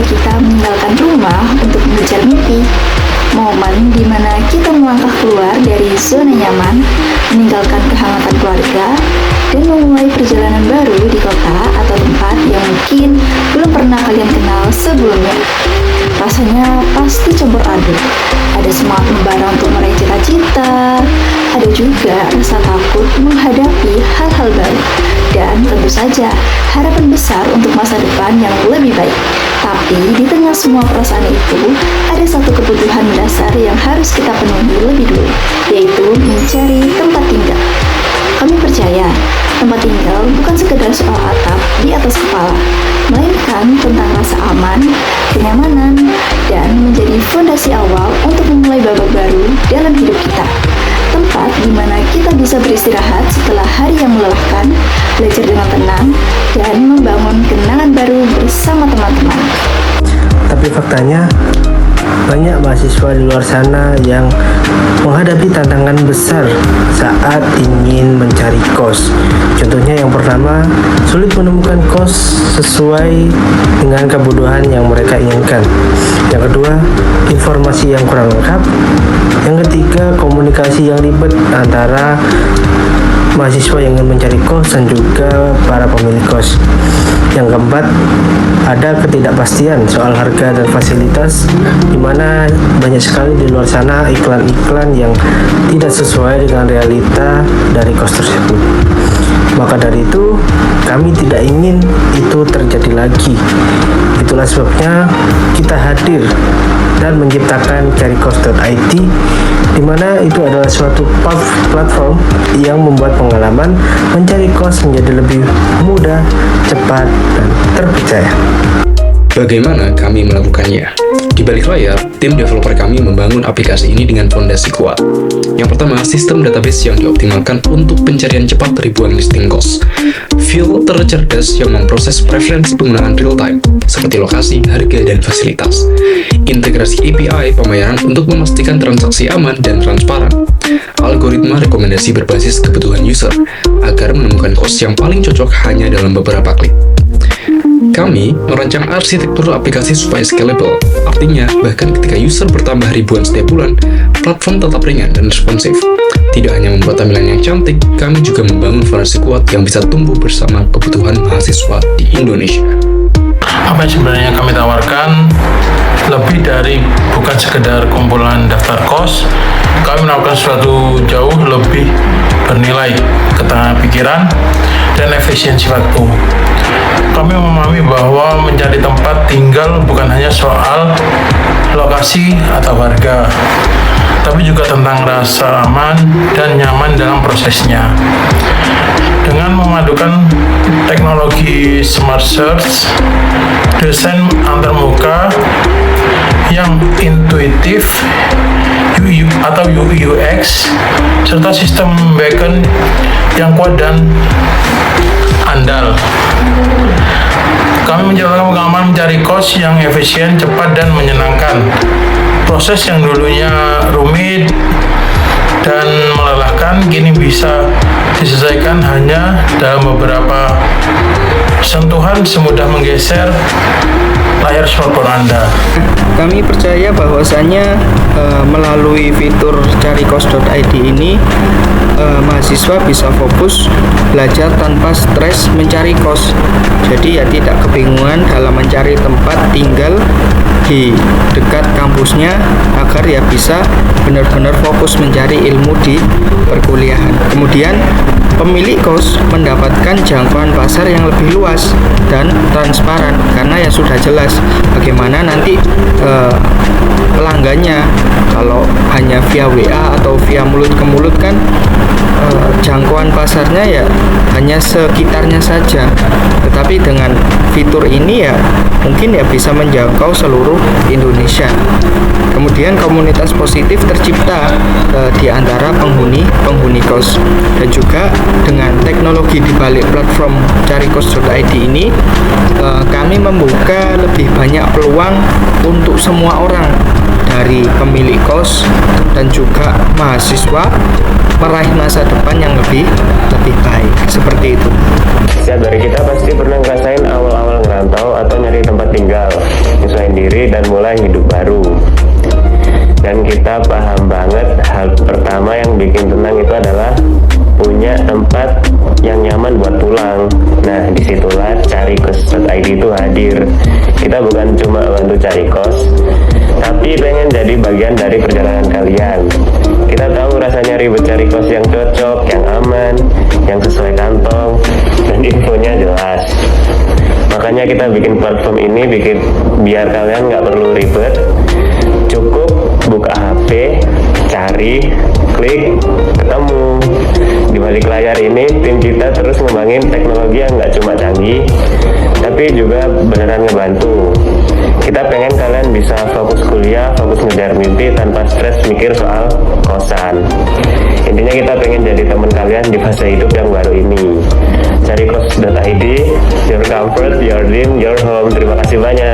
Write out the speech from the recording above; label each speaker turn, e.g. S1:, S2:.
S1: kita meninggalkan rumah untuk mengejar mimpi. Momen di mana kita melangkah keluar dari zona nyaman, meninggalkan kehangatan keluarga, dan memulai perjalanan baru di kota atau tempat yang mungkin belum pernah kalian kenal sebelumnya. Rasanya pasti campur aduk. Ada semangat membara untuk meraih cita-cita, ada juga rasa takut menghadapi hal-hal baru, dan tentu saja harapan besar untuk masa depan yang lebih baik. Tapi di tengah semua perasaan itu, ada satu kebutuhan dasar yang harus kita penuhi lebih dulu, yaitu mencari tempat tinggal. Kami percaya, tempat tinggal bukan sekedar soal atap di atas kepala, melainkan tentang rasa aman, kenyamanan, dan menjadi fondasi awal untuk memulai babak baru dalam hidup kita. Tempat di mana kita bisa beristirahat setelah hari yang melelahkan, belajar dengan tenang, dan membangun kenangan baru bersama teman-teman.
S2: Tapi faktanya, banyak mahasiswa di luar sana yang menghadapi tantangan besar saat ingin mencari kos. Contohnya yang pertama, sulit menemukan kos sesuai dengan kebutuhan yang mereka inginkan. Yang kedua, informasi yang kurang lengkap. Yang ketiga, komunikasi yang ribet antara mahasiswa yang ingin mencari kos dan juga para pemilik kos. Yang keempat, ada ketidakpastian soal harga dan fasilitas, di mana banyak sekali di luar sana iklan-iklan yang tidak sesuai dengan realita dari kos tersebut. Maka dari itu, kami tidak ingin itu terjadi lagi. Itulah sebabnya kita hadir dan menciptakan carykos.id, di mana itu adalah suatu platform yang membuat pengalaman mencari kos menjadi lebih mudah, cepat, dan terpercaya.
S3: Bagaimana kami melakukannya? Di balik layar, tim developer kami membangun aplikasi ini dengan fondasi kuat. Yang pertama, sistem database yang dioptimalkan untuk pencarian cepat ribuan listing kos. Filter cerdas yang memproses preferensi penggunaan real-time, seperti lokasi, harga, dan fasilitas. Integrasi API pembayaran untuk memastikan transaksi aman dan transparan. Algoritma rekomendasi berbasis kebutuhan user, agar menemukan kos yang paling cocok hanya dalam beberapa klik. Kami merancang arsitektur aplikasi supaya scalable, artinya bahkan ketika user bertambah ribuan setiap bulan, platform tetap ringan dan responsif. Tidak hanya membuat tampilan yang cantik, kami juga membangun fondasi kuat yang bisa tumbuh bersama kebutuhan mahasiswa di Indonesia.
S4: Apa yang sebenarnya kami tawarkan lebih dari bukan sekedar kumpulan daftar kos. Kami menawarkan sesuatu jauh lebih bernilai, ketenangan pikiran, dan efisiensi waktu. Kami memahami bahwa mencari tempat tinggal bukan hanya soal lokasi atau harga, tapi juga tentang rasa aman dan nyaman dalam prosesnya. Dengan memadukan teknologi smart search, desain antarmuka yang intuitif atau UX, serta sistem backend yang kuat dan andal, kami menjalankan pengalaman mencari kos yang efisien, cepat, dan menyenangkan. Proses yang dulunya rumit dan melelahkan kini bisa diselesaikan hanya dalam beberapa sentuhan, semudah menggeser layar smartphone Anda.
S2: Kami percaya bahwasannya melalui fitur carykos.id ini mahasiswa bisa fokus belajar tanpa stres mencari kos. Jadi ya tidak kebingungan dalam mencari tempat tinggal di dekat kampusnya, agar ya bisa benar-benar fokus mencari ilmu di perkuliahan. Kemudian pemilik kos mendapatkan jangkauan pasar yang lebih luas dan transparan, karena ya sudah jelas bagaimana nanti pelanggannya. Kalau hanya via WA atau via mulut ke mulut kan jangkauan pasarnya ya hanya sekitarnya saja. Tetapi dengan fitur ini ya mungkin ya bisa menjangkau seluruh Indonesia. Kemudian komunitas positif tercipta di antara penghuni kos, dan juga dengan teknologi di balik platform carykos.id ini kami membuka lebih banyak peluang untuk semua orang, dari pemilik kos dan juga mahasiswa, meraih masa depan yang lebih baik. Seperti itu.
S5: Setiap dari kita pasti pernah ngerasain awal-awal ngerantau atau nyari tempat tinggal. nyesuaiin diri dan mulai hidup baru. Dan kita paham banget hal pertama yang bikin tenang itu adalah punya tempat yang nyaman buat pulang. Nah, disitulah carikos.id itu hadir. Kita bukan cuma bantu cari kos, tapi pengen jadi bagian dari perjalanan kalian. Kita tahu rasanya ribet cari kos yang cocok, yang aman, yang sesuai kantong, dan infonya jelas. Makanya kita bikin platform ini biar kalian nggak perlu ribet, cukup buka HP, cari, klik, ketemu. Di balik layar ini tim kita terus ngembangin teknologi yang nggak cuma canggih, tapi juga beneran ngebantu. Kita pengen kalian bisa fokus kuliah, fokus ngejar mimpi tanpa stres mikir soal kosan. Intinya kita pengen jadi teman kalian di fase hidup yang baru ini. Carikos.id, your comfort, your dream, your home. Terima kasih banyak.